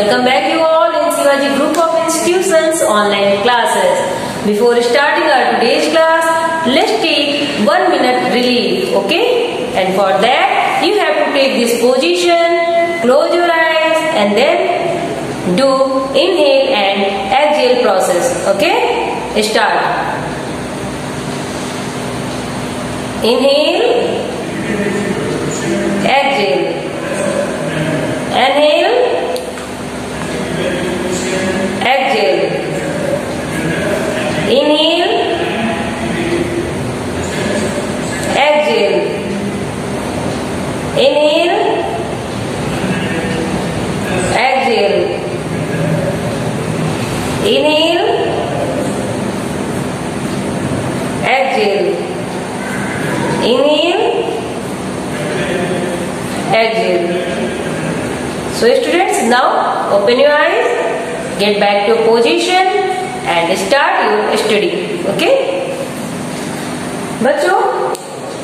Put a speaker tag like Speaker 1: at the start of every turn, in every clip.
Speaker 1: Welcome back you all in Shivaji Group of Institutions online classes. Before starting our today's class, let's take 1 minute relief, okay? And for that, you have to take this position, close your eyes and then do inhale and exhale process, okay? Start. Inhale, exhale, inhale, exhale, inhale, exhale, inhale, exhale, inhale, exhale, inhale, exhale. So students, now open your eyes, get back to position and start your study, okay? बच्चों,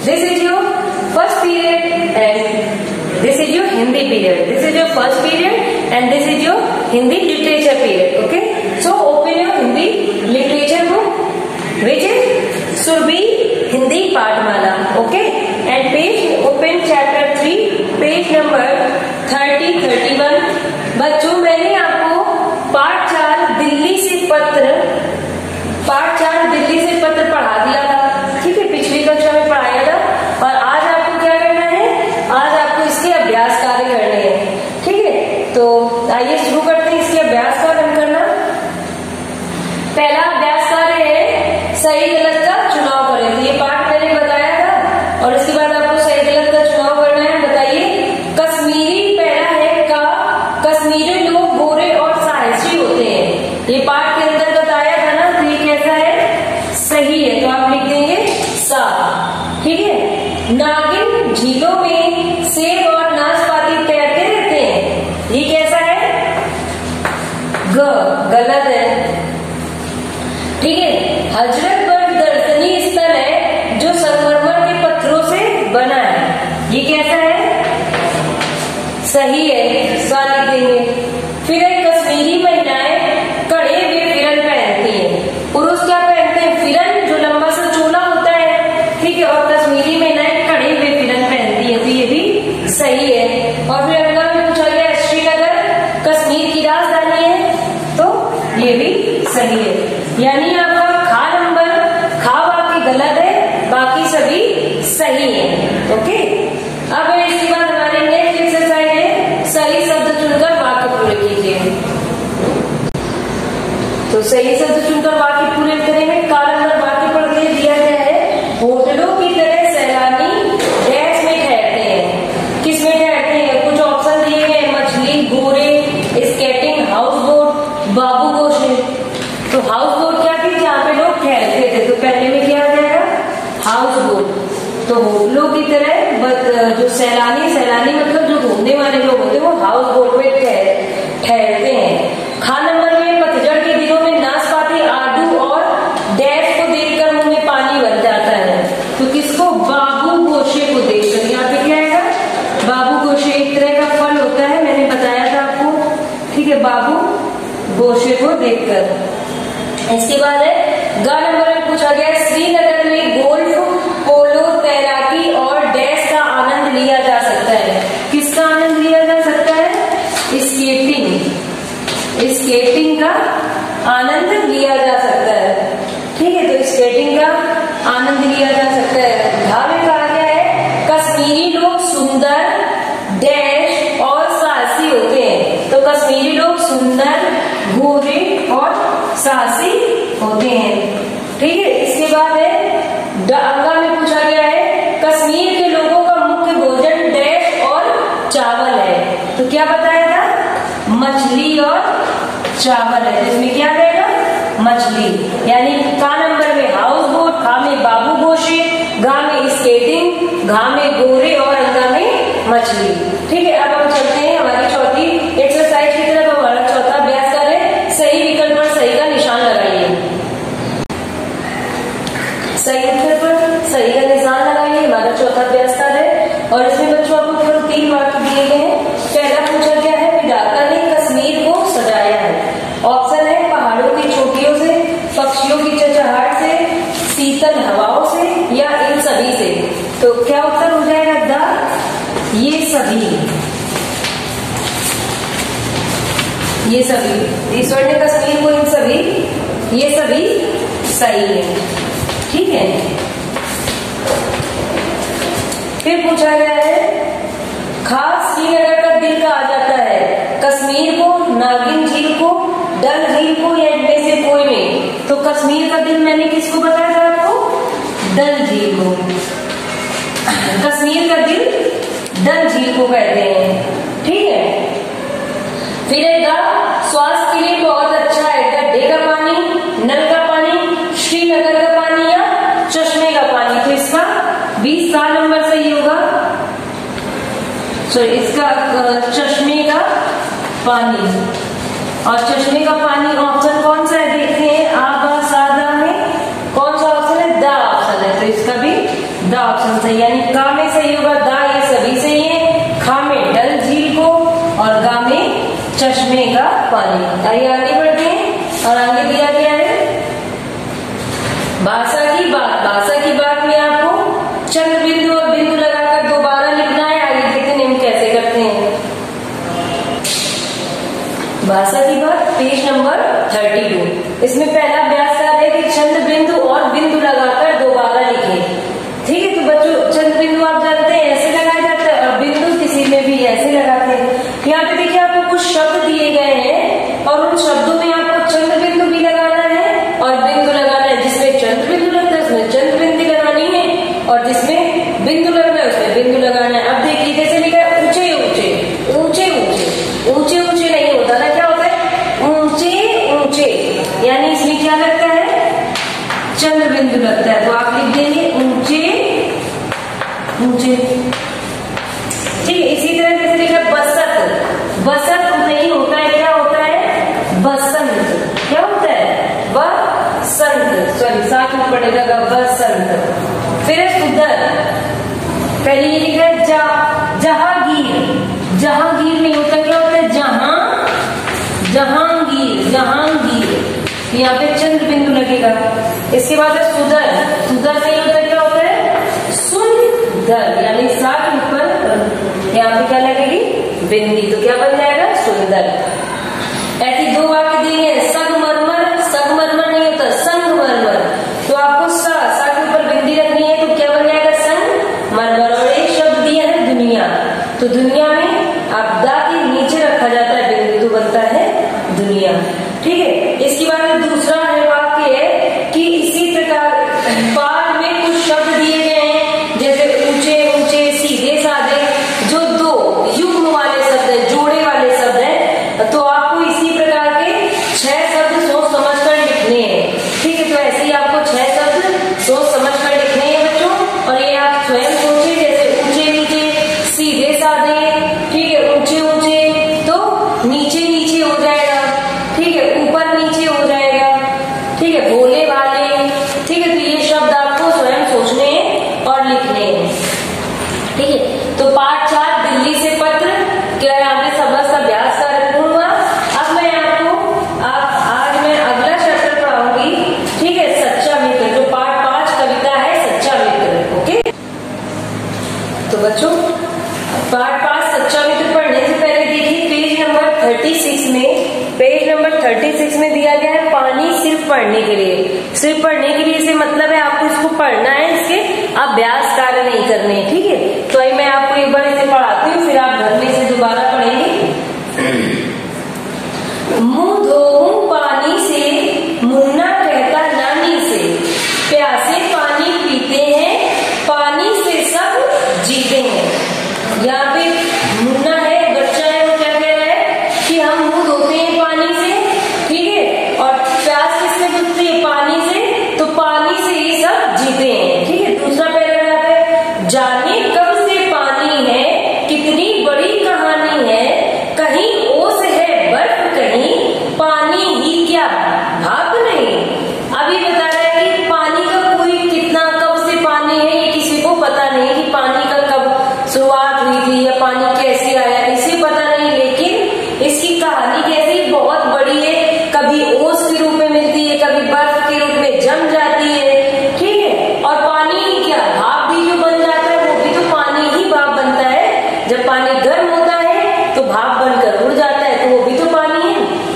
Speaker 1: this is your first period and this is your Hindi period. This is your first period and this is your Hindi literature period, okay? So open your Hindi literature book, which is Surbhi Hindi Pathmala, okay? And page open chapter 3, page number 30-31. बच्चों, मैंने आपको पाठ 4 दिल्ली से पत्र पढ़ा दिया था, ठीक है? पिछली कक्षा में पढ़ाया था और आज आपको क्या करना है? आज आपको इसके अभ्यास कार्य करने हैं, ठीक है? तो आइए शुरू करते हैं इसके अभ्यास कार्य करना। पहला अभ्यास कार्य है सही गलत का चुनाव करें। तो ये पाठ मैंने बताया था और इसके बाद आपको सही गलत का चुनाव करना है। बताइए, कश्मीरी पहला है का, कश्मीरी लोग गोरे और साहसी होते हैं। ये पाठ के अंदर बताया था ना, तो ये कैसा है? सही है, तो आप लिख देंगे सा, ठीक है? नागिन झीलों में सेब और नाशपाती तैरते रहते हैं। ये कैसा है? गलत है, ठीक है? हजरतबल दर्शनीय स्थल है जो संगमरमर के पत्थरों से बना है। ये कैसा है? सही है, सा लिख देंगे। फिर एक कश्मीरी महिलाएं कड़े हुए फिरन पहनती हैं। पुरुष क्या पहनते हैं? फिरन, जो लंबा सा चोला होता है, ठीक है? और कश्मीरी महिलाएं कड़े हुए फिरन पहनती है, तो ये भी सही है। और फिर अगला में पूछा गया श्रीनगर कश्मीर की राजधानी है, तो ये भी सही है। यानी आपका खा बाकी गलत है, बाकी सभी सही है, ओके? अब इसके बाद हमारी नेक्स्ट एक्सरसाइज है सही शब्द चुनकर वाक्य पूरे कीजिए। तो सही शब्द चुनकर वाक्य पूरे करेंगे। काल नंबर वाक्य पढ़ के दिया गया है, होटलों की तरह सैलानी डैश में ठहरते हैं। किस में ठहरते हैं? कुछ ऑप्शन दिए गए, मछली, गोरे, स्केटिंग, हाउस बोट, बाबू गोशे। तो हाउस बोट क्या थी? जहाँ पे लोग ठहरते थे, तो पहले में क्या आ जाएगा? House boat. तो होटलों की तरह जो सैलानी मतलब जो घूमने वाले लोग होते हैं, वो हाउस बोट में ठहरते हैं। खा नंबर में पतझड़ के दिनों में नाशपाती, आड़ू और डैश को देखकर मुंह में पानी बन जाता है। तो किसको? बाबू गोशे को देखकर। यहाँ पे क्या आएगा? बाबू गोशे एक तरह का फल होता है, मैंने बताया था आपको, ठीक है? बाबू गोशे को देखकर। इसके बाद है गा नंबर में पूछा गया श्रीनगर में गोल्फ, पोलो, तैराकी और डैश का आनंद लिया जा सकता है। किसका आनंद लिया जा सकता है? स्केटिंग का आनंद लिया जा सकता है, ठीक है? तो स्केटिंग का आनंद लिया जा सकता है। घा में कहा गया है कश्मीरी लोग सुंदर, डैश और साहसी होते हैं। तो कश्मीरी लोग सुंदर, गोरे और साहसी होते हैं, ठीक है? इसके बाद है अंगा में पूछा गया है कश्मीर के लोगों का मुख्य भोजन डैश और चावल है। तो क्या बताया था? मछली और चावल है। तो इसमें क्या रहेगा? मछली। यानी का नंबर में हाउस बोट, खा में बाबू गोशे, गा में स्केटिंग, घा में गोरे और अंगा में मछली, ठीक है? अब हम चलते हैं हमारी चौथी एक्सरसाइज की तरफ। हमारा चौथा अभ्यास कर रहे हैं सही विकल्प पर सही का निशान लगाइए। सही उत्तर पर सही का निशान लगाइए, हमारा चौथा अभ्यास कार्य है। और इसमें बच्चों आपको केवल 3 वाक्य दिए गए हैं। पहला पूछा गया है विधाता ने कश्मीर को ये सभी, ईश्वर ने कश्मीर को इन सभी, ये सभी सही है। ठीक है, फिर पूछा गया है खास श्रीनगर का दिल कहा जाता है, कश्मीर को, नागिन झील को, डल झील को, या इनमें से कोई नहीं। तो कश्मीर का दिल मैंने किसको बताया था आपको? डल झील को। कश्मीर का दिल डल झील को कहते हैं। ठीक है, फिर स्वास्थ्य के लिए बहुत अच्छा है, गड्ढे का पानी, नल का पानी, श्रीनगर का पानी या चश्मे का पानी। तो इसका 20 का नंबर सही होगा। सो इसका चश्मे का पानी, और चश्मे का पानी ऑप्शन कौन सा है देखते हैं। आबा सादा में कौन सा ऑप्शन है? दा ऑप्शन है। तो इसका भी दा ऑप्शन सही, यानी का में सही होगा, दा ये सभी सही है। खा में डल झील को और गा में चश्मे का पानी। आइए आगे बढ़ते हैं, और आगे दिया गया है भाषा की बात। भाषा की बात में आपको चंद्र बिंदु और बिंदु लगाकर दोबारा लिखना है। आगे देखते हैं हम कैसे करते हैं। भाषा की बात पेज नंबर 32। इसमें पहला अभ्यास कार्य है कि चंद्र बिंदु और बिंदु लगाकर दोबारा लिखें। ठीक है, तो बच्चों चंद्र बिंदु आप जानते हैं ऐसे लगाया जाता है, और बिंदु किसी में भी ऐसे लगाते हैं। यहाँ पे देखिए आपको कुछ शब्द दिए गए हैं, और उन शब्दों में आपको चंद्र बिंदु भी लगाना है और बिंदु लगाना है। जिसमें चंद्र बिंदु लगता है उसमें चंद्र बिंदु लगानी है, और जिसमें बिंदु लगना है उसमें बिंदु लगाना है। अब देखिए जैसे लिखा है ऊंचे ऊंचे, ऊंचे ऊंचे, ऊंचे ऊंचे नहीं होता ना, क्या होता है? ऊंचे ऊंचे, यानी इसमें क्या लगता है? चंद्र बिंदु लगता है। तो आप लिख देंगे ऊंचे ऊंचे। ठीक है, इसी तरह जैसे लिखा बसंत, बसंत नहीं होता है, क्या होता है? बसंत। क्या होता है? बसंत। सॉरी, साथ में पड़ेगा बसंत। फिर सुंदर, पहले ये लिखा है जहांगीर, जहांगीर नहीं होता, क्या होता है? जहांगीर, जहांगीर। यहाँ पे चंद्र बिंदु लगेगा। इसके बाद है सुंदर, सुंदर नहीं होता, क्या होता है? सुंदर, यानी साथ ऊपर यहाँ पे क्या लगेगी? बिंदी। तो क्या बन जाएगा? सुंदर। ऐसी दो वाक्य दिए हैं, संगमरमर, संगमरमर नहीं होता, संगमरमर। तो आपको सा के ऊपर बिंदी रखनी है, तो क्या बन जाएगा? संगमरमर। और एक शब्द दिया है दुनिया, तो दुनिया में आपदा के नीचे रखा जाता है बिंदु, तो बनता है दुनिया। ठीक है, इसके बाद दूसरा है वाक्य है कि इसी प्रकार पाठ में कुछ शब्द दिए गए हैं, जैसे ऊंचे ऊंचे, सीधे साधे, जो दो युग्म वाले शब्द है, जोड़े वाले शब्द है। तो आपको इसी प्रकार के 6 शब्द सोच समझ कर लिखने हैं। ठीक है, तो ऐसे ही आपको 6 शब्द सोच समझ कर लिखने हैं बच्चों, और ये आप स्वयं सोचिए, जैसे ऊंचे नीचे, सीधे साधे। ठीक है, ऊंचे ऊंचे तो नीचे नीचे हो जाएगा, ठीक है, ऊपर नीचे हो जाएगा। ठीक है, भोले भाले। ठीक है, तो ये शब्द आपको स्वयं सोचने हैं और लिखने हैं। ठीक है, तो पाठ 4 दिल्ली से पत्र, क्या यहाँ पे समस्त अभ्यास कार्य पूर्ण हुआ। अब मैं आपको आज मैं अगला चैप्टर पढ़ाऊंगी। ठीक है, सच्चा मित्र, जो पाठ 5 कविता है सच्चा मित्र। ओके, तो बच्चों पाठ 5 सच्चा मित्र पढ़ने से पहले देखिए पेज नंबर 36 में, पेज नंबर 36 में दिया गया है पानी सिर्फ पढ़ने के लिए। सिर्फ पढ़ने के लिए से मतलब है आपको इसको पढ़ना है, इसके अभ्यास कार्य नहीं करने हैं। ठीक है, तो मैं आपको एक बार इसे पढ़ाती हूँ, फिर आप घर में इसे दोबारा पढ़ेंगे। मुंह धोऊं पानी से, मुन्ना कहता नानी से, प्यासे पानी पीते हैं, पानी से सब जीते हैं। यहाँ पे मुन्ना है, बच्चा है, वो क्या कह रहा है कि हम मुंह धोते हैं पानी से। ठीक है, और प्यास किससे बुझती है? पानी से, तो पानी से ये सब जीते हैं। ठीक है, दूसरा पैराग्राफ है, जाने कब से पानी है, कितनी बड़ी कहानी है, कहीं ओस है बर्फ, कहीं पानी ही क्या भाप नहीं। अभी बता रहा है कि पानी का कोई कितना, कब से पानी है ये किसी को पता नहीं, कि पानी का कब शुरुआत हुई थी या पानी कैसे आया, इसे पता नहीं। लेकिन इसकी कहानी कैसी, बहुत बड़ी है, कभी ओस के रूप में मिलती है, कभी बर्फ के रूप में जम जाती है। ठीक है, और पानी ही क्या, भाप भी जो बन जाता है वो भी तो पानी ही भाप बनता है। जब पानी गर्म होता है तो भाप बनकर उड़ जाता है, तो वो भी तो पानी है।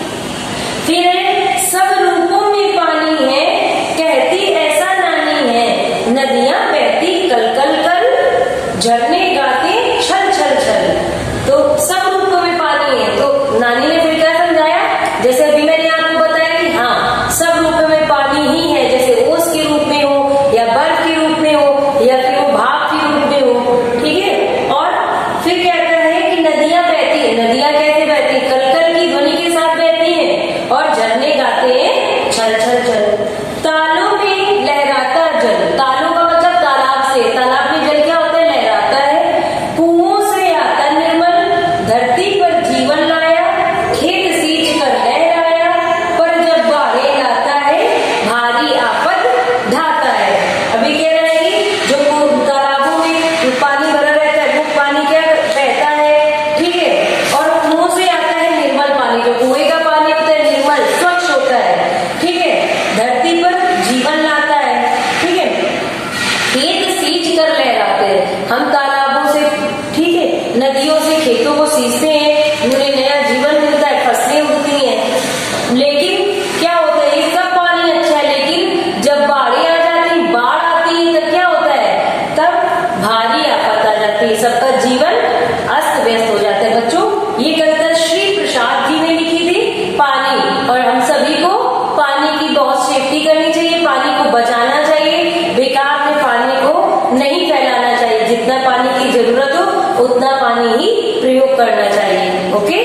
Speaker 1: उगते हैं, उन्हें नया जीवन मिलता है, फसलें उगती हैं। लेकिन क्या होता है, ये सब पानी अच्छा है, लेकिन जब बाढ़ें आ जाती, बाढ़ आती है, तब क्या होता है, तब भारी आफत आ जाती है, सबका जीवन अस्त व्यस्त हो जाता है। बच्चों, ये कविता श्री प्रसाद जी ने लिखी थी, पानी। और हम सभी को पानी की बहुत सेफ्टी करनी चाहिए, पानी को बचाना चाहिए, बेकार में पानी को नहीं फैलाना चाहिए। जितना पानी की जरूरत हो उतना पानी ही प्रयोग करना चाहिए। ओके,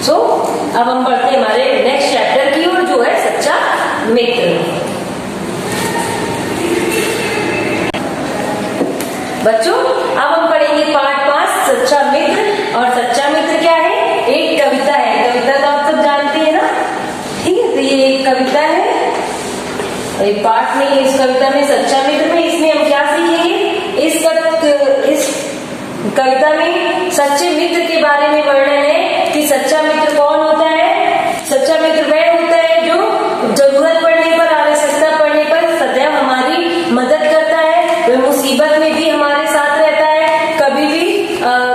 Speaker 1: सो अब हम बढ़ते हैं हमारे नेक्स्ट चैप्टर की ओर, जो है सच्चा मित्र। बच्चों, अब हम पढ़ेंगे पार्ट 5, सच्चा मित्र। और सच्चा मित्र क्या है, एक कविता है। कविता तो आप सब जानते हैं ना, ठीक है। तो ये एक कविता है, एक पार्ट में, इस कविता में सच्चा मित्र में, इसमें हम क्या सीखेंगे, इस कविता में सच्चे मित्र के बारे में वर्णन है कि सच्चा मित्र कौन होता है। सच्चा मित्र वह होता है जो जरूरत पड़ने पर, आवश्यकता पड़ने पर सदैव हमारी मदद करता है, वह मुसीबत में भी हमारे साथ रहता है, कभी भी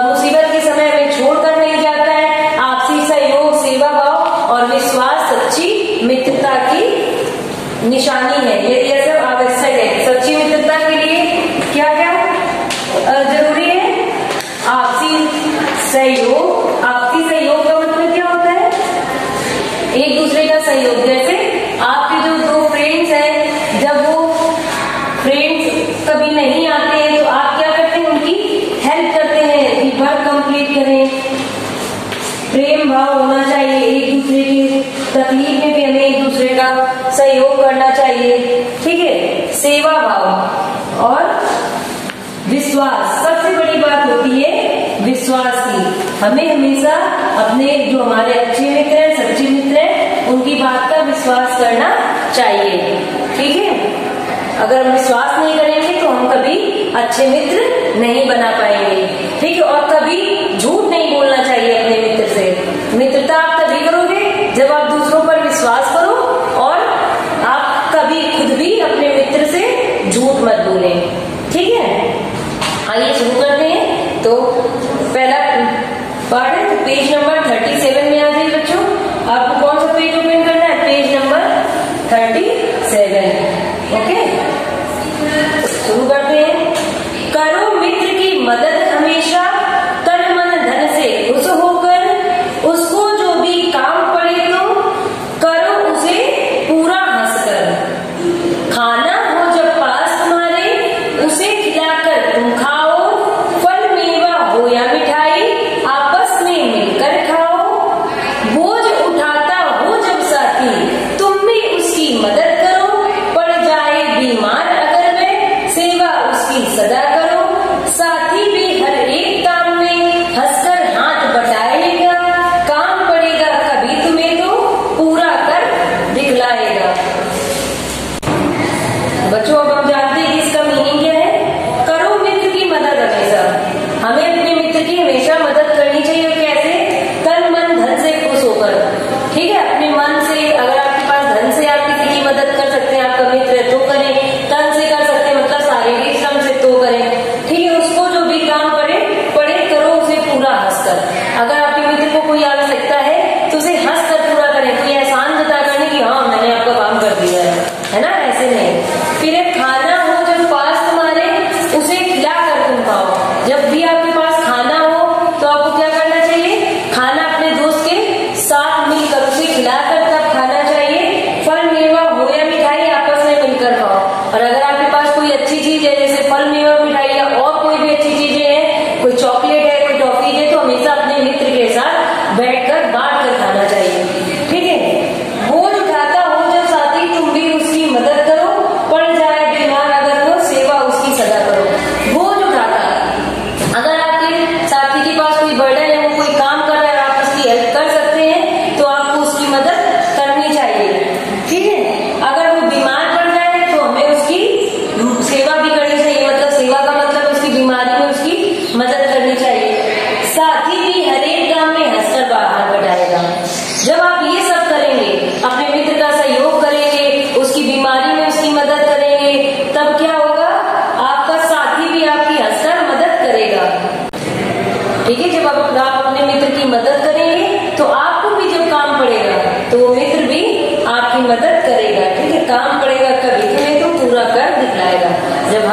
Speaker 1: मुसीबत के समय हमें छोड़कर नहीं जाता है। आपसी सहयोग, सेवा भाव और विश्वास सच्ची मित्रता की निशानी है। ये सब आवश्यक है। सच्ची मित्रता के लिए क्या क्या जरूरी है, आपसी सहयोग। आपसी सहयोग का मतलब क्या होता है, एक दूसरे का सहयोग। जैसे आपके जो दो फ्रेंड्स हैं, जब वो फ्रेंड्स कभी नहीं आते हैं तो आप क्या करते हैं, उनकी हेल्प करते हैं कि वर्क कंप्लीट करें। प्रेम भाव होना चाहिए, एक दूसरे की तकलीफ में भी हमें एक दूसरे का सहयोग करना चाहिए, ठीक है। सेवा भाव और विश्वास, सबसे बड़ी बात होती है विश्वास की। हमें हमेशा अपने जो हमारे अच्छे मित्र हैं, सच्चे मित्र हैं, उनकी बात का विश्वास करना चाहिए, ठीक है। अगर हम विश्वास नहीं करेंगे तो हम कभी अच्छे मित्र नहीं बना पाएंगे, ठीक है। और कभी झूठ नहीं बोलना चाहिए अपने मित्र से। मित्रता आप तभी करोगे जब आप दूसरों पर विश्वास करो और आप कभी खुद भी अपने मित्र से झूठ मत बोलें, ठीक है। आइए शुरू करते हैं। तो पहला पार्ट है, तो पेज नंबर 37 में आ जाइए बच्चों। आपको कौन सा पेज ओपन करना है, पेज नंबर 37। ओके, शुरू करते हैं। करो मित्र की मदद हमेशा, तन मन धन से खुश होकर, उसको जो भी काम पड़े तो करो उसे पूरा हंसकर। खाना हो जब पास तुम्हारे, उसे खिलाकर तुम खाओ, फल मेवा हो या मिठाई आपस में मिलकर खाओ। बोझ उठाता हो जब साथी, तुम भी उसकी मदद करो, पड़ जाए बीमार अगर वह, सेवा उसकी सदा करो। साथी भी हर एक काम में हंसकर हाथ बटाएगा, काम पड़ेगा कभी तुम्हें तो पूरा कर दिखलाएगा। बच्चों, अब हम जानते हैं कि इसका मीनिंग क्या है। करो मित्र की मदद हमेशा, हमें अपने मित्र की हमेशा मदद करनी चाहिए। कैसे, तन मन धन से खुश होकर, ठीक है। अपने मन से, अगर आपके पास धन से आप किसी की मदद कर सकते हैं, आपका मित्र है तो करें, तन से कर सकते हैं मतलब शारीरिक श्रम से तो करें, ठीक है। उसको जो भी काम पड़े करो उसे पूरा हंसकर। अगर आपके मित्र को कोई आवश्यकता है तो उसे हंसकर पूरा करें, कोई एहसान जता करने की हाँ मैंने आपका काम कर दिया है ना, ऐसे नहीं। फिर खाना हो जब पास तुम्हारे, उसे खिला कर तुम खाओ। जब भी आपके पास खाना हो तो आपको क्या करना चाहिए, खाना अपने दोस्त के साथ मिलकर उसे खिलाकर तब खाना चाहिए। फल मेवा हो या मिठाई आपस में मिलकर खाओ। और अगर आपके पास कोई अच्छी चीज है, जैसे फल मेवा मिठाई या और कोई भी अच्छी चीजें हैं, कोई चॉकलेट है, कोई टॉफी है, तो हमेशा अपने मित्र के साथ बैठकर बांट कर खाना चाहिए, ठीक है। बोझ उठाता हो जब साथी, तुम भी उसकी मदद करो,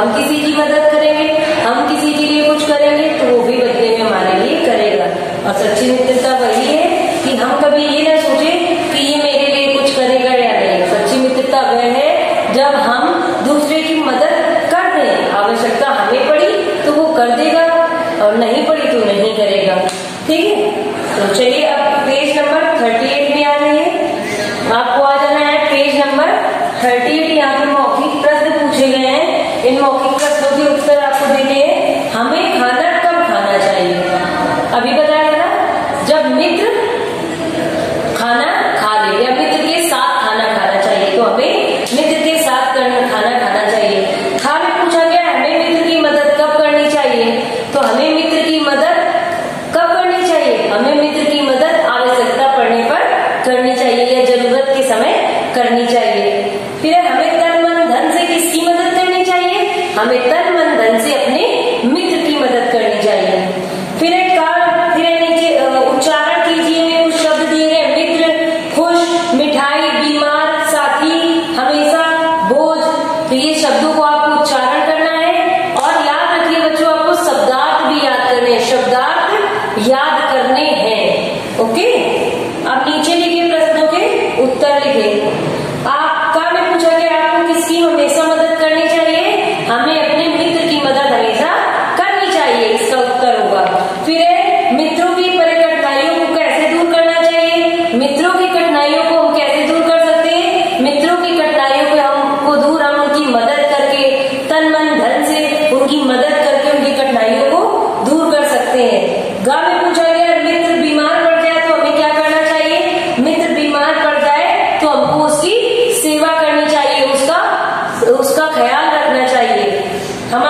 Speaker 1: हम किसी की मदद करेंगे, हम किसी के लिए कुछ करेंगे तो वो भी बदले में हमारे लिए करेगा। और सच्ची मित्रता वही है कि हम कभी ये ना सोचे कि ये मेरे लिए कुछ करेगा या नहीं। सच्ची मित्रता वह है जब हम दूसरे की मदद कर दें, आवश्यकता हमें पड़ी तो वो कर देगा और नहीं पड़ी तो नहीं करेगा। ठीक है, तो चलिए अब पेज नंबर 38 में आ जाइए। आपको आ जाना है पेज नंबर 38। यहाँ पे मौखिक प्रश्न पूछे गए हैं। इन मौखिक प्रश्नों के उत्तर आपको देने हैं। हमें खाना कब खाना चाहिए? अभी बताया था जब मित्र खाना खा ले या मित्र के साथ खाना खाना चाहिए, तो हमें मित्र के साथ खाना खाना चाहिए। खा में पूछा गया हमें मित्र की मदद कब करनी चाहिए, तो हमें मित्र की मदद कब करनी चाहिए? हमें मित्र की मदद आवश्यकता पड़ने पर करनी चाहिए या जरूरत के समय करनी चाहिए। फिर हमें तन मन धन से किसकी मदद करनी चाहिए? हमें तन मन धन से अपने मित्र की मदद करनी चाहिए। फिर नीचे उच्चारण कीजिए। कुछ शब्द दिए गए, मित्र, खुश, मिठाई, बीमार, साथी, हमेशा, बोझ। तो ये शब्दों को आपको उच्चारण करना है और याद रखिए बच्चों, आपको शब्दार्थ भी याद करने हैं, शब्दार्थ याद करने हैं। ओके, अब नीचे लिखे प्रश्नों के उत्तर लिखे। आपका में पूछा गया आपको किसकी हमेशा मदद करनी चाहिए? हमें अपने मित्र की मदद हमेशा करनी चाहिए, इसका उत्तर होगा। फिर मित्रों की कठिनाइयों को कैसे दूर करना चाहिए? मित्रों की कठिनाइयों को हम कैसे दूर कर सकते हैं? मित्रों की कठिनाइयों को हम उनकी मदद करके, तन मन धन से उनकी मदद करके उनकी कठिनाइयों को दूर कर सकते हैं। गा में पूछा गया मित्र बीमार पड़ जाए तो हमें क्या करना चाहिए? मित्र बीमार पड़ जाए तो हमको उसकी सेवा करनी चाहिए, उसका ख्याल रखना चाहिए। गा में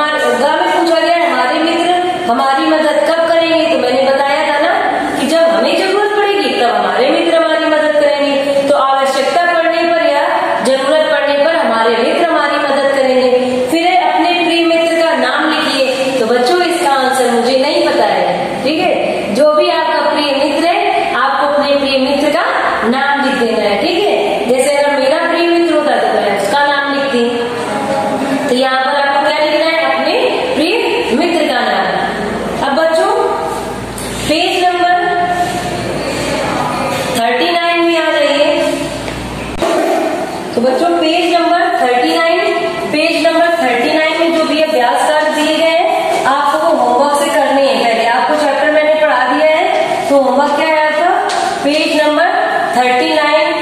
Speaker 1: पूछा गया हमारे मित्र हमारी मदद कब करेंगे, तो मैंने बताया था ना कि जब हमें जरूरत पड़ेगी तब हमारे मित्र हमारी मदद करेंगे। तो आवश्यकता पड़ने पर या जरूरत पड़ने पर हमारे मित्र हमारी मदद करेंगे। फिर अपने प्रिय मित्र का नाम लिखिए। तो बच्चों इसका आंसर मुझे नहीं पता है, ठीक है। जो भी आपका प्रिय मित्र है आपको अपने प्रिय मित्र का नाम लिख देना है, ठीक है। जैसे अगर मेरा प्रिय मित्र होता तो मैं उसका नाम लिखती। तो यहाँ पर आपको क्या लिखना है? अपने प्रिय मित्र का नाम। अब बच्चों पेज नंबर 39 में आ जाइए। तो बच्चों पेज नंबर 39 में जो भी अभ्यास कार्य दिए गए हैं आपको वो होमवर्क से करने हैं। पहले आपको चैप्टर मैंने पढ़ा दिया है, तो होमवर्क क्या है आपका? पेज नंबर 39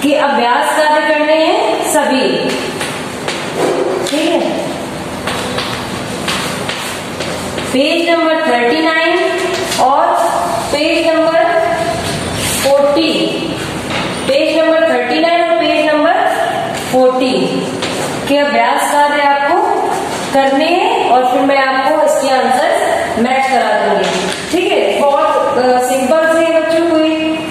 Speaker 1: के अभ्यास कार्य करने हैं सभी, ठीक है। पेज नंबर 39 और पेज नंबर 40, पेज नंबर 39 और पेज नंबर 40 के अभ्यास कार्य आपको करने हैं और फिर मैं आपको इसके आंसर मैच करा दूंगी, ठीक है। बहुत सिंपल से बच्चों, कोई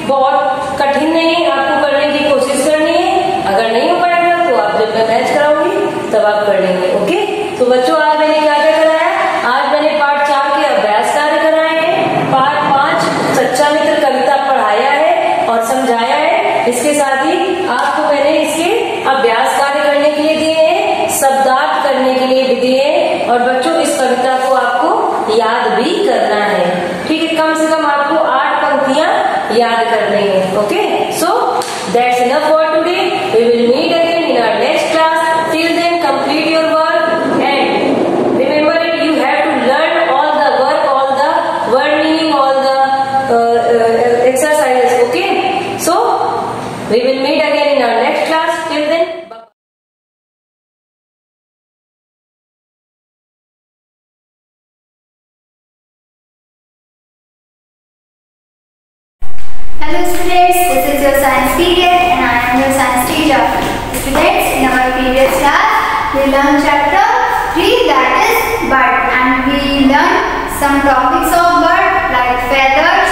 Speaker 1: बहुत कठिन नहीं, आपको करने की कोशिश करनी है। अगर नहीं हो पाएगा तो आप जब मैं मैच कराऊंगी तब आप कर लेंगे, ओके। तो बच्चों आज मैंने क्या क्या कराया? आज मैंने पार्ट 4 के अभ्यास कार्य कराए हैं, पार्ट 5 सच्चा मित्र कविता पढ़ाया है और समझाया है। इसके साथ ही आपको मैंने इसके अभ्यास कार्य करने के लिए दिए हैं, शब्दार्थ करने के लिए भी दिए हैं। और बच्चों इस कविता को आपको याद भी करना है, ठीक है। कम से कम आपको 8 पंक्तियां याद करनी है, okay. So that's enough for today. We will meet again in our next class. Till then complete your work and remember it, you have to learn all the work, all the word meaning, all the exercises, okay? So we will meet again in our next class. Till then, bye.
Speaker 2: Hello students, this is your science period and I am your science teacher. Students, in our previous class we learned chapter 3, that is bird, and we learned some topics of bird like feathers,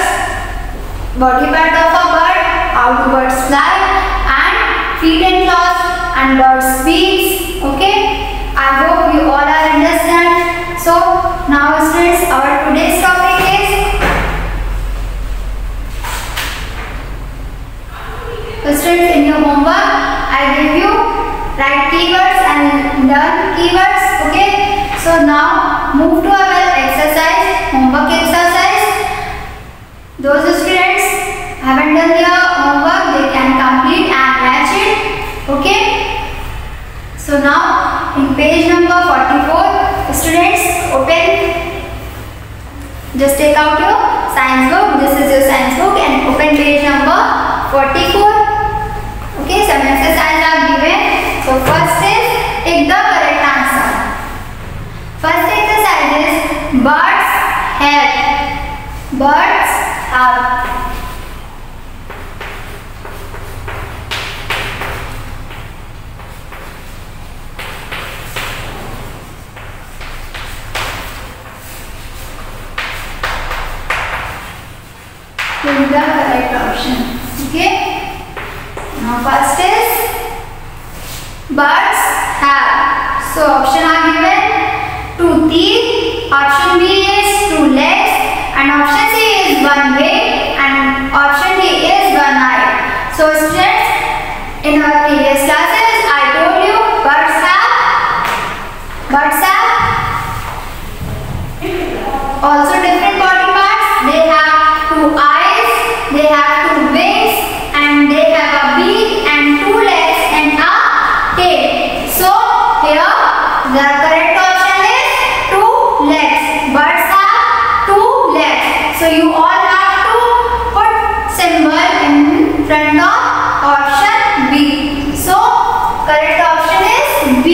Speaker 2: body part of a bird, how do birds fly, and feet and claws, and birds speaks, okay. I hope you all are understand. So now students, our today's topic is, so students, in your homework I give you write keywords and learn keywords, Okay, so now move to our exercise, homework exercise. Those students haven't done their homework, they can complete and match it. Okay, so now in page number 44, students open, just take out your science book. This is your science book and open page number 44. Okay, some exercises are given. So first is take the correct answer. First exercise is birds have. Birds have. Take the correct option. Okay. Now first is birds have. So option are given: 2 teeth, option B is 2 legs, and option C is 1 wing, and option D is 1 eye. So students, in our previous classes I told you birds have also different body parts. They have 2 eyes, they have 2 wings, and they have a beak and 2 legs and a tail. So here the correct option is 2 legs. Birds have 2 legs. So you all have to put symbol in front of option B. So correct option is B.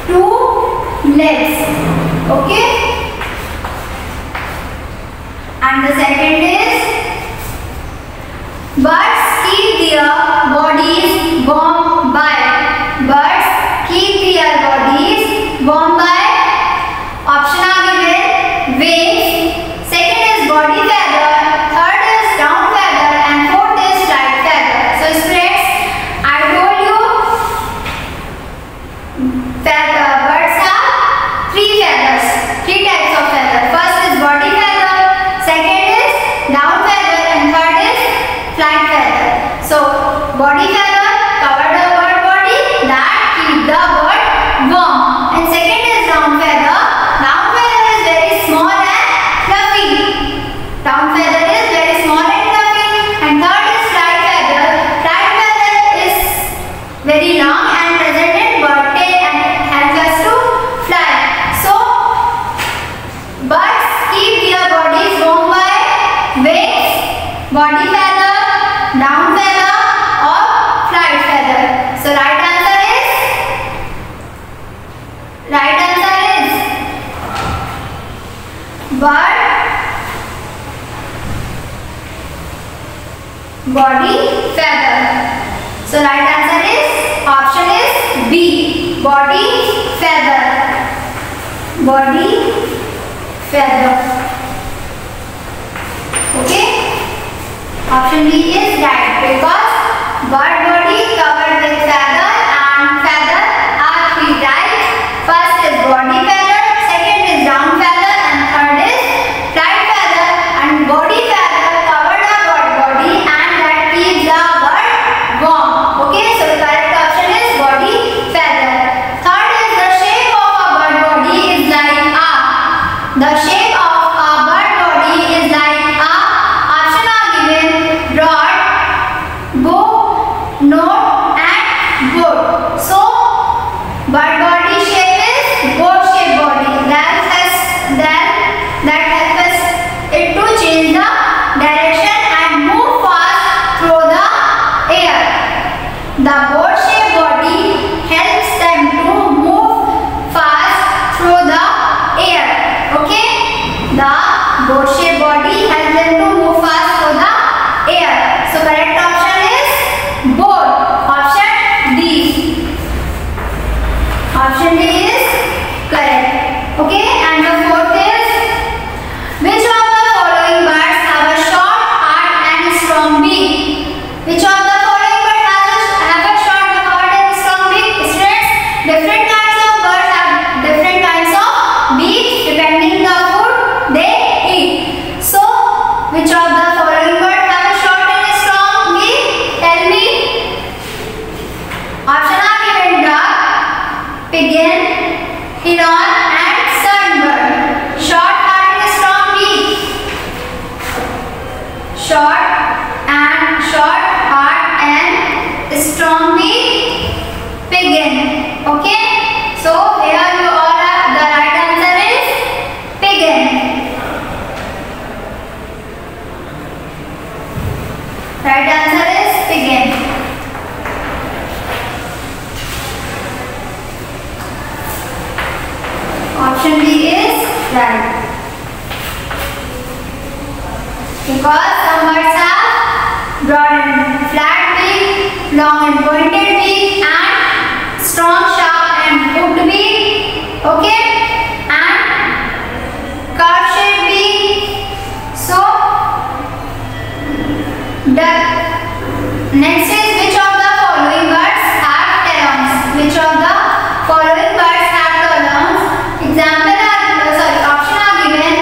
Speaker 2: 2 legs. Okay. And the second is birds keep their bodies warm by. Birds keep their bodies warm by. Option are given: wings, second is body feather, third is down feather, and fourth is flight feather. So students, I told you birds have 3 feathers, 3 types of feather. First is body feather, second is down feather, and third is flight feather. So body feather cover the bird body, that keep the bird warm. And second is down feather. Down feather is very small and fluffy. Down feather is very small and fluffy. And third is flight feather. Flight feather is very long and present in bird tail and helps us to fly. So birds keep their bodies warm by wings, body feather, down feather, or flight feather. So right answer is bird, body feather. So right answer is option is B, body feather. Body feather. Okay. Option B is right because bird body covered with feather, and feather are 3 types. First is body feather, second is down feather, and third is flight feather. And body feather covered the bird body and that keeps the bird warm. Okay, so the correct option is body feather. Third is the shape of a bird body is like a. The shape of a bird body is like a. Option are given: rod, bow, note, and boat. So bird body shape is boat shape body. That helps us it to change the direction and move fast through the air. The boat shape body helps them to move fast through the air. Okay, the boat shape body helps them to move fast through the air. So correct option is boat. Option D. Option D is correct. Okay, and the fourth is: which of the following birds have a short, hard, and strong beak? Which of the following birds have a short, hard, and strong beak? Students, different kinds of birds have different kinds of beaks depending on the food they eat. Right. Because some birds have broad and flat beak, long and pointed beak, and strong, sharp and hooked beak. Okay, and curve-shaped beak. So, next is which of the following birds have talons? Which of the following birds have talons? Example option are given: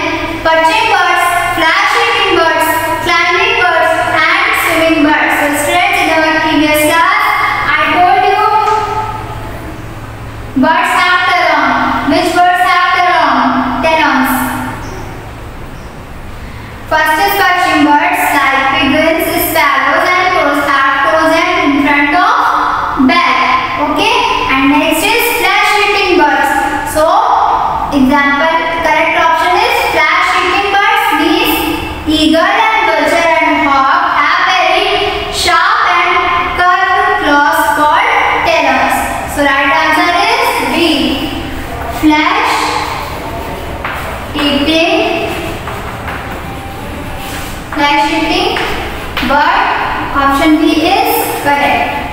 Speaker 2: perching birds, flat-shaping birds, climbing birds, and swimming birds. So students, in our previous class, I told you birds have talons. Which birds have talons? First is perching birds like pigeons, sparrows, and crows have toes and in front of back. Okay, and next is flat-shaping birds. So example, correct option is flat-shaping birds. These eagle and vulture and hawk have very sharp and curved claws called talons. So right answer is B. Flat-shaping bird. Option B is correct.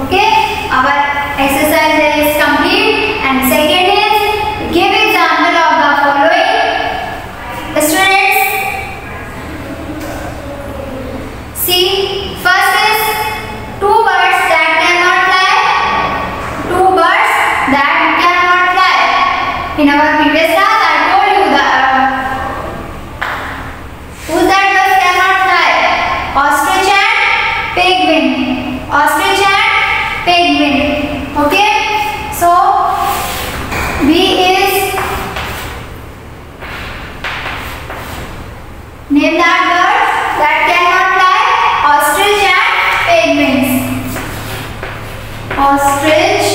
Speaker 2: Okay, our exercise is complete. And second is give example of the following. Students, see, first is two birds that cannot fly. Two birds that cannot fly. In our previous class, I told you who's that bird cannot fly? Ostrich and penguin. Ostrich and penguin. Okay, so B is, name that bird that cannot fly. Ostrich and penguins. Ostrich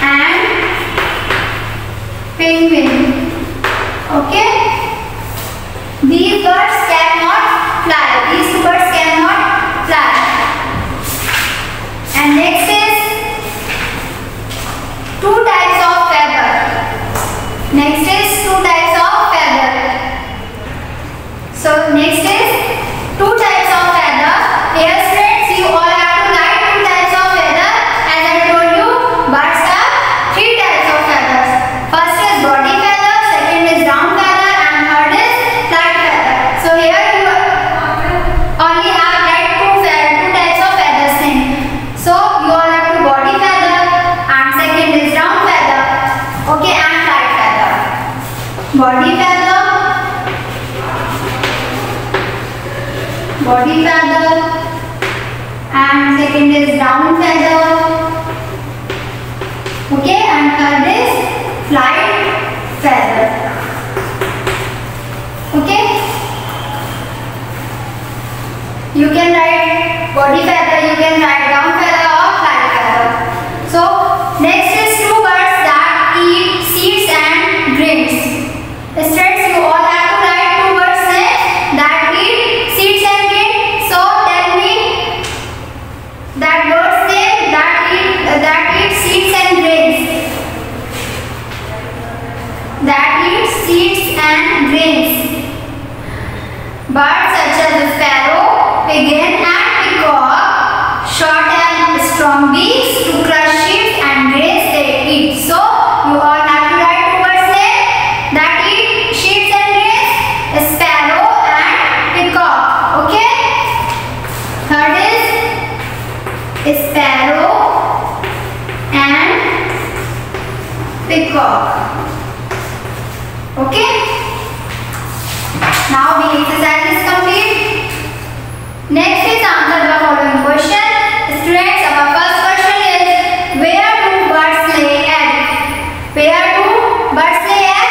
Speaker 2: and penguin. Okay, these birds cannot fly. These two birds cannot fly. And next is two types of feather. Next is two types of feather. So next is two types of feather. Here students, you all have to write two types of feather. As I told you, birds have three types of feathers. First is body feather, second is ground feather, and third is flight feather. So here you only have like two types of feathers thing. So you all have to body feather, and second is ground feather. Okay, and flight feather. Body feather, and second is ground feather. Okay, and third is flight feather. Okay, you can write body feather, you can write ground feather or flight feather. So next is two birds that eat seeds and grains. Students, you all have to write two birds that eat seeds and grains. So tell me that bird's name that eat seeds and grains. That eat seeds and grains. Birds such as the sparrow, pigeon, and peacock, short and strong beaks to crush seeds and grains they eat. So you all have to write two birds that eat seeds and grains: sparrow and peacock. Okay. Third is sparrow and peacock. Okay. Now the exercise is complete. Next is answer the following question. Students, our first question is, where do birds lay egg? Where do birds lay egg?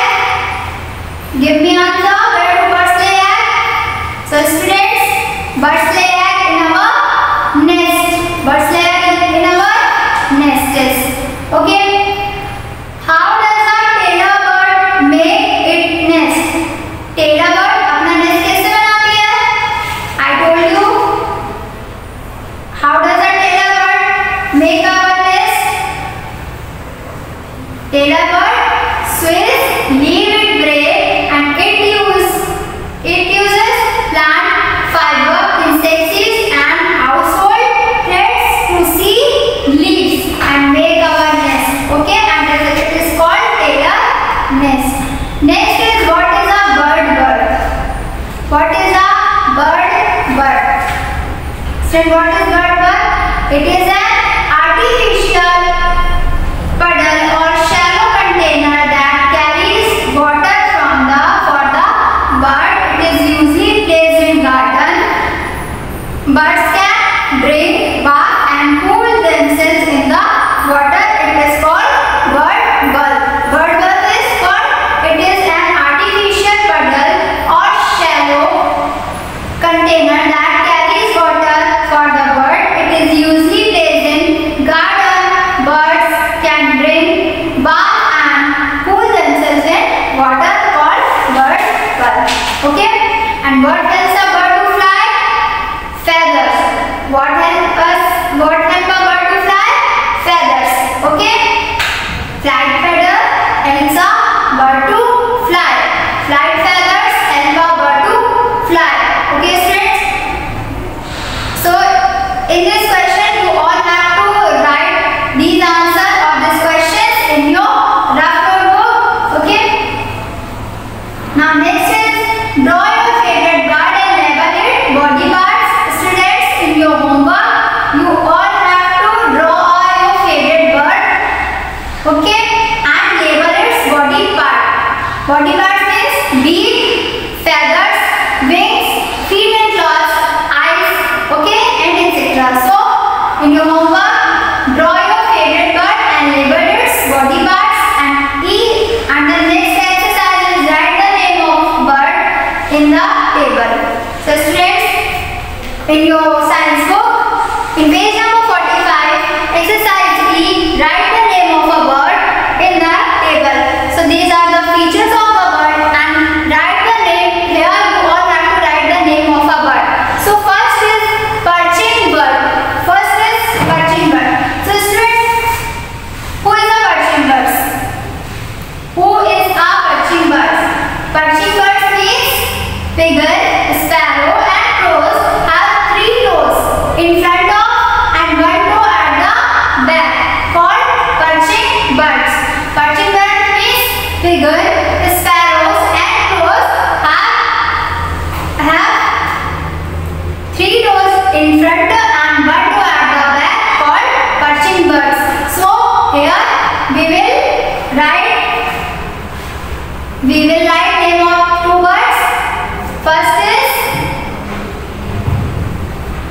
Speaker 2: Give me answer. Where do birds lay egg? So students, birds lay egg in our nest. Birds lay egg in our nests. Okay. How does a tailor bird make its Student, what is bird bug? It is an artificial puddle or shallow container that carries water for the bird. It is usually placed in garden. Birds can drink, bath and cool themselves in the water. It is called bird bulb. Bird bulb is called, it is an artificial puddle or shallow container that carries water for the bird. It is usually placed in garden. Birds can drink, bath and cool themselves in water called bird bulb. Okay? And what helps a bird to fly? Feathers. What help a bird to fly? Feathers. Okay? Flight feather helps a bird to fly. Flight feathers help a bird to fly. Okay, students? So, in this question, you all have to write these answers of these questions in your rough notebook. Okay? Now, next is draw your favorite bird and label it body parts. Students, in your homework, you all have to draw your favorite bird. Okay? And label its body part. Body parts means beak, feathers, wings, feet and claws, eyes, okay, and etc. So, in your homework, draw your favorite bird and label its body parts. And the next exercise is write the name of bird in the table. So, students, in your science book, in page number 45, exercise E, write the name of a bird in the table. So, these are the features of a bird and write the name. Here you all have to write the name of a bird. So, first is perching bird. First is perching bird. So, students, who is a perching bird? Who is a perching bird? Perching bird means pigeon, sparrow and crows have 3 toes in front of and 1 toe at the back, called perching birds. Perching bird means pigeon, sparrows and crows have 3 toes in front and 1 toe at the back, called perching birds. So here we will write name of 2 birds. First is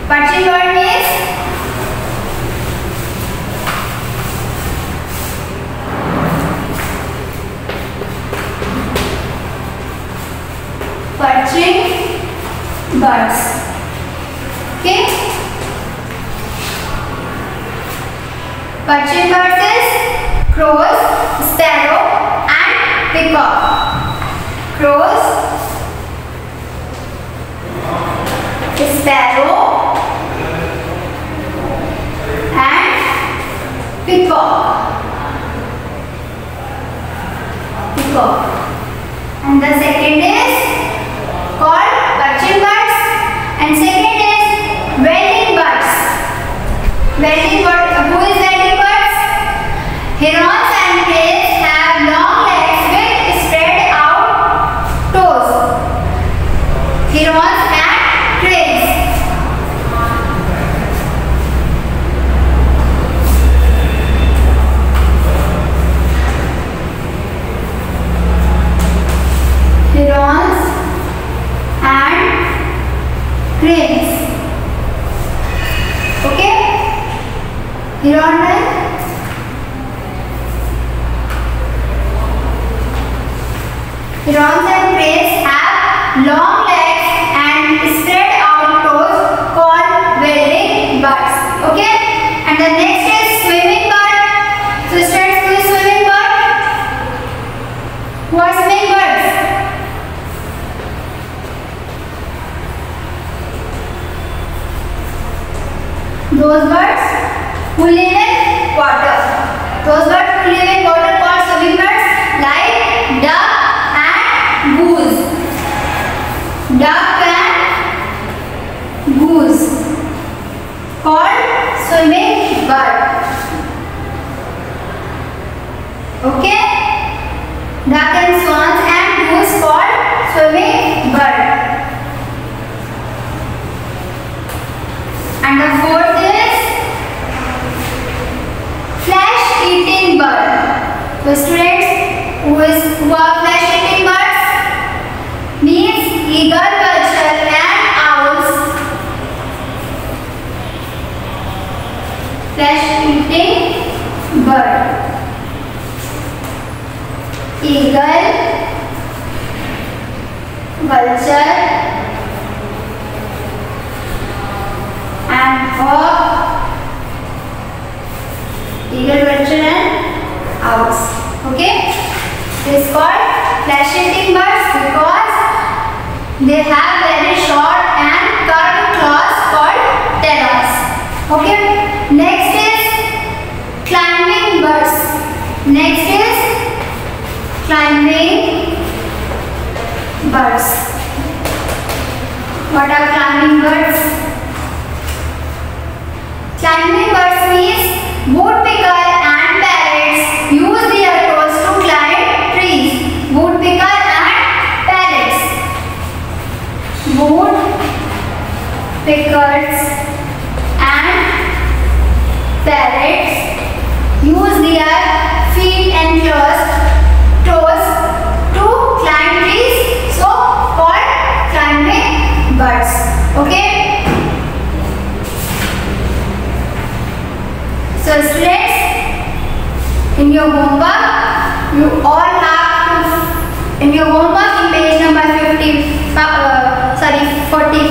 Speaker 2: perching bird means perching birds. Okay? Perching birds is crows, sparrow and peacock. Crows, sparrow and peacock. And the second is called perching birds and second is wading birds. Wading birds. Who is wading birds? Herons and cranes have long legs with spread out toes. Herons and cranes. Herons and cranes. Okay? Heron and herons and cranes have long legs and spread out toes called wading birds. Okay? And the next is swimming bird. So students, who is swimming bird? Who are swimming birds? Those birds who live in water. Those birds who live in water called swimming birds, like duck and goose. Duck and goose called swimming bird. Okay? Duck and swans and goose called swimming bird. And They have very short and curved claws called talons. Okay. Next is climbing birds. Next is climbing birds. What are climbing birds? Climbing birds means woodpecker and parrots use their toes to climb trees. Woodpecker and parrots. Woodpeckers and parrots use their feet and toes to climb trees, so called climbing birds. Okay. So students, in your homework, you all have to, in your homework in page number 45,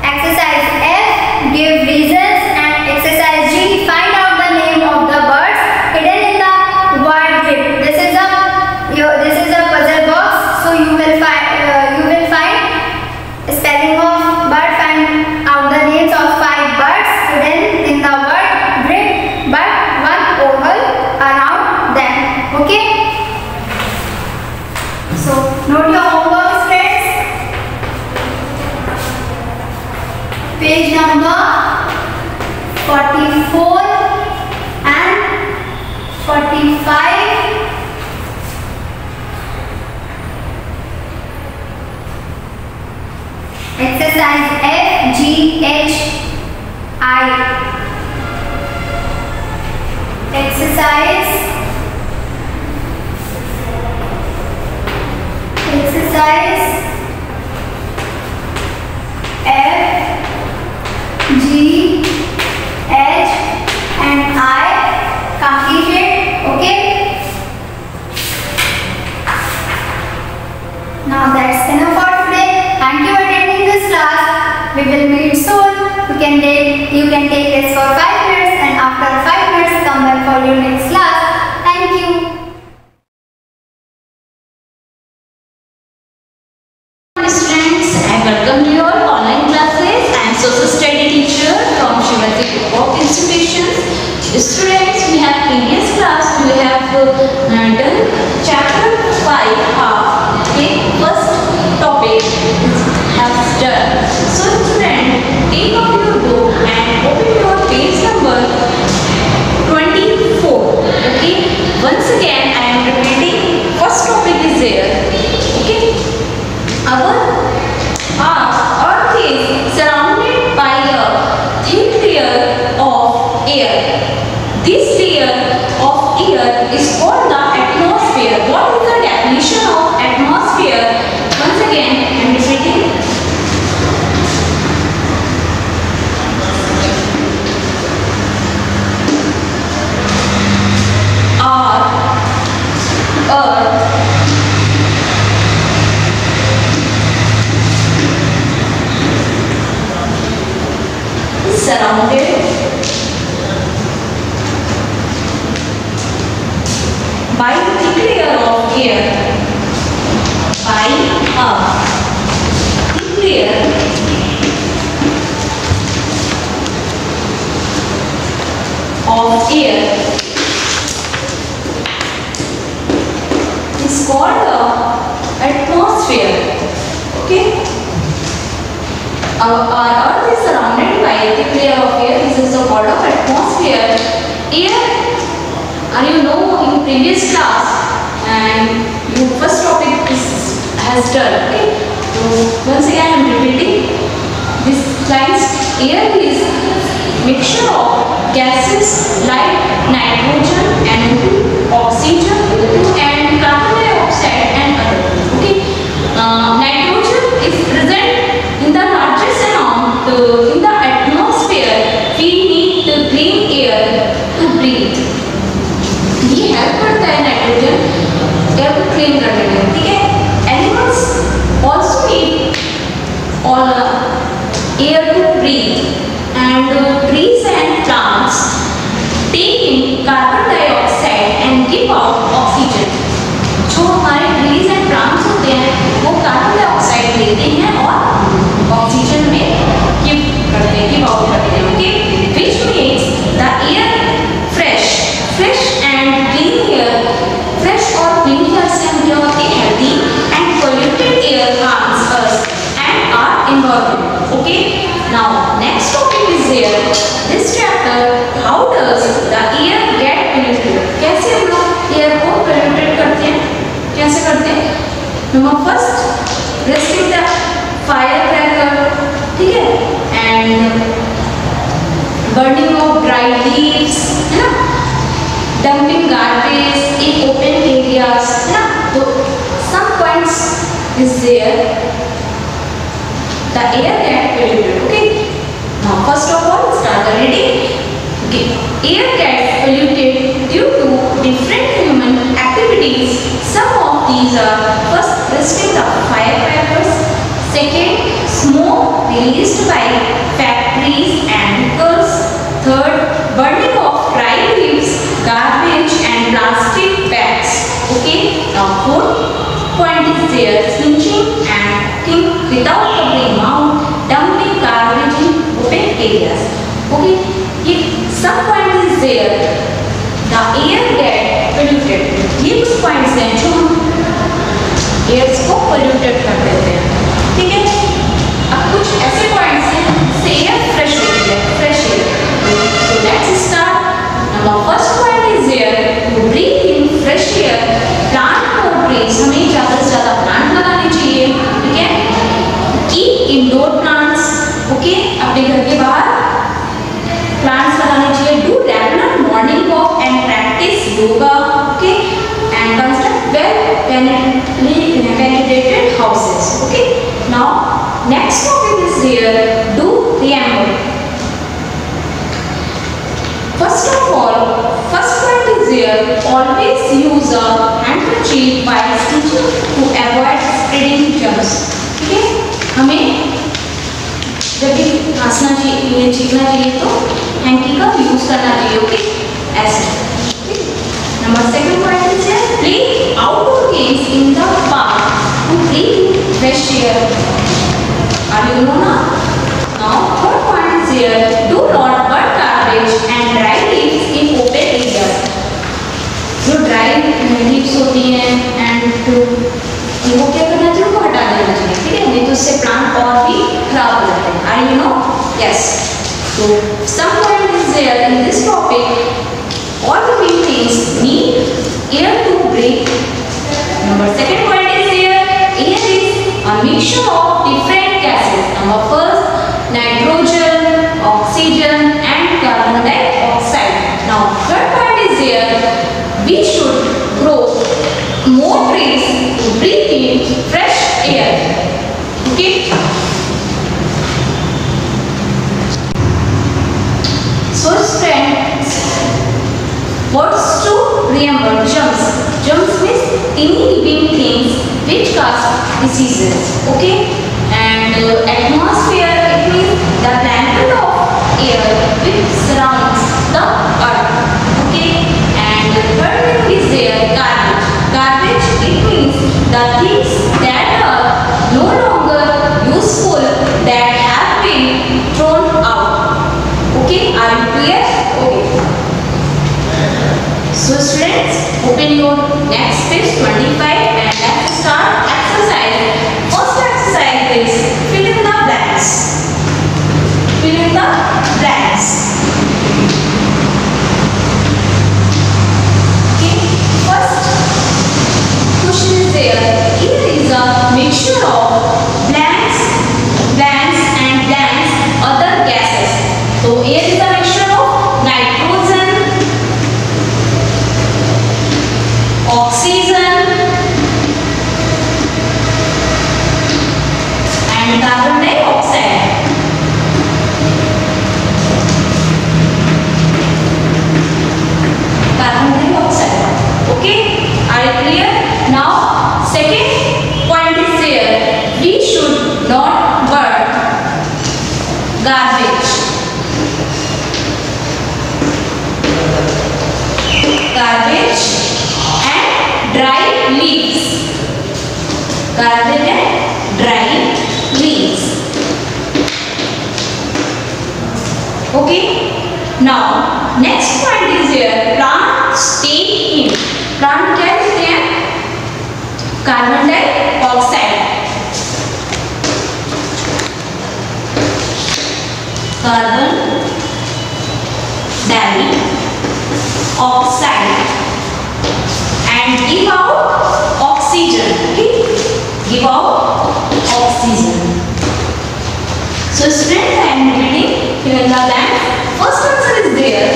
Speaker 2: exercise F, give reasons, and exercise G, find out the name of the birds hidden in the word grid. This is a puzzle box, so you will find spelling of bird, find out the names of 5 birds hidden in the word grid, but one oval around them. Okay. So note your homework, friends. Page number 44 and 45. Exercise F, G, H, I. Exercise F, G, H and I completed. Okay. Now that's enough for today. Thank you for attending this class. We will meet soon. You can take this for 5 minutes and after 5 minutes come back for your next class. Thank you.
Speaker 3: Students, I welcome you all online classes. I am social study teacher from Shivaji Group of Institutions. Students, we have previous class, we have done chapter 5 half. Okay, first topic has done. So student, take out your book and open your page number 24. Okay, once again I am repeating, first topic is there. Okay, our earth is surrounded by a thick layer of air. This layer of air is called the atmosphere. What is the definition of atmosphere? Once again I am repeating. Our earth is surrounded by a thick layer of air. By a thick layer of air is called the atmosphere. Okay. Our earth is surrounded by a thick layer of air. This is the called of atmosphere. Air, you know in previous class, and your first topic has done. Okay. So once again I am repeating. This lines, air is mixture of gases like nitrogen, NO2, oxygen, O2 and carbon dioxide and other. Okay. Nitrogen is present in the largest amount in the atmosphere. We need the clean air to breathe. ये help करता है nitrogen air को clean करने में. ठीक है. Animals also need air to breathe, and trees and plants take in carbon dioxide and give out oxygen. जो हमारे trees and plants होते हैं वो carbon dioxide लेते number first resting the fire cracker, ठीक है, and burning of dry leaves, है ना, dumping garbage in open areas, है ना. तो some points is there the air get polluted. Okay, now first of all start the reading. Okay, air gets polluted due to different human activities. Some of these are: first, resting the firecrackers; second, smoke released by factories and vehicles; third, burning of dry leaves, garbage and plastic bags. Okay, now fourth point is there: snitching and cooking without covering mouth, dumping garbage in open areas. Okay, if some point is there, the air get polluted. ये कुछ points हैं जो हम air को polluted कर देते हैं, ठीक है. अब कुछ ऐसे पॉइंट्स हैं जिससे एयर फ्रेश होती है, fresh air. So let's start. Number first point is there to breathe in fresh air. Plant और ट्रीज, हमें ज़्यादा से ज़्यादा प्लांट लगाने चाहिए, ठीक है. Keep indoor plants. ओके, अपने घर के बाहर प्लांट्स लगाने चाहिए. Do regular morning walk and practice yoga. Okay, and construct well ventilated houses. Okay, now next topic is here: do preamble. First of all, first point is here: always use a handkerchief while stitching to avoid spreading germs. ठीक है, हमें जब भी खांसना चाहिए, छींकना चाहिए तो hanky का use करना चाहिए. ओके, ऐसे. Number second point is here: play outdoor games in the park to breathe fresh air. Are you know now? Now third point is here: do not burn garbage and dry leaves in open areas. जो dry leaves होती हैं and वो क्या करना चाहिए, उनको हटा देना चाहिए, ठीक है, नहीं तो उससे प्लांट और भी खराब हो जाते हैं. Are you know? Yes. So some point is there in this topic. All the living things need air to breathe. Number second point is there: air is a mixture of different gases. Number first, nitrogen, oxygen and carbon dioxide. Now third point is there: we should grow more trees to breathe in fresh air. Okay. So friends, what's to remember? Germs. Germs means any living things which cause diseases. Okay, and atmosphere, it means the blanket of air which surrounds the earth. Okay, and the third thing is there: garbage. Garbage, it means the things that are no longer useful, that have been thrown out. Okay, are you clear? Okay. So students, open your next page 25 and let's start exercise. First exercise is fill in the blanks. Fill in the blanks. Okay, first question is there: here is a mixture of blanks and blanks other gases. So here is a mixture of nitrogen, oxygen and carbon dioxide. Carbon dioxide. Okay, are you clear? Now second point is there: we should not burn garbage. Garbage and dry leaves. Garbage and dry leaves. Okay. Now next point is here: plant stay in. Plant क्या कहते हैं? Carbon dioxide. Carbon dioxide and give out oxygen. Okay? about oxygen. So students, I am repeating, fill in the blank. First answer is there.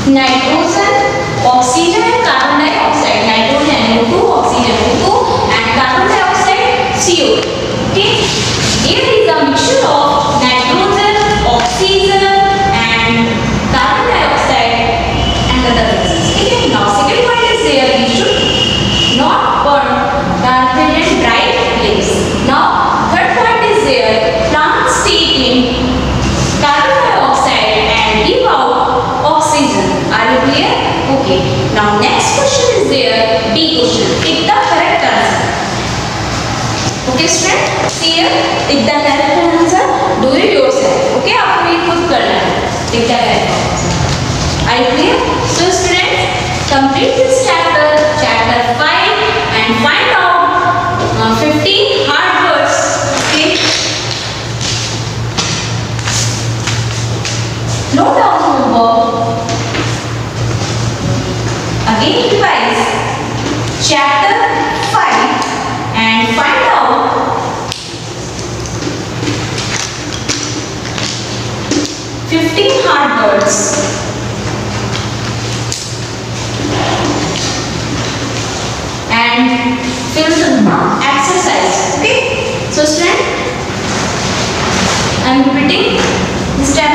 Speaker 3: Nitrogen, oxygen and carbon dioxide. Nitrogen NO2, oxygen O2 and carbon dioxide CO. Okay. Air is a mixture of nitrogen, oxygen and carbon dioxide and other gases. Okay. Now second point is there, we should not burn carbon and dry flames. Now third point is there, plants take in carbon dioxide and give out oxygen. Are you clear? Okay. Now next question is there, B question. Pick the correct answer. Okay student, see here, pick the correct answer. Do it yourself. Okay, आपको ये खुद करना है. Pick the correct answer. Are you clear? So students, complete this chapter, chapter 5, and find out 50 hard words. Okay. Note down homework. Again revise chapter 5 and find out 15 hard words. And fill the exercise. Okay. So student, I am repeating this chapter.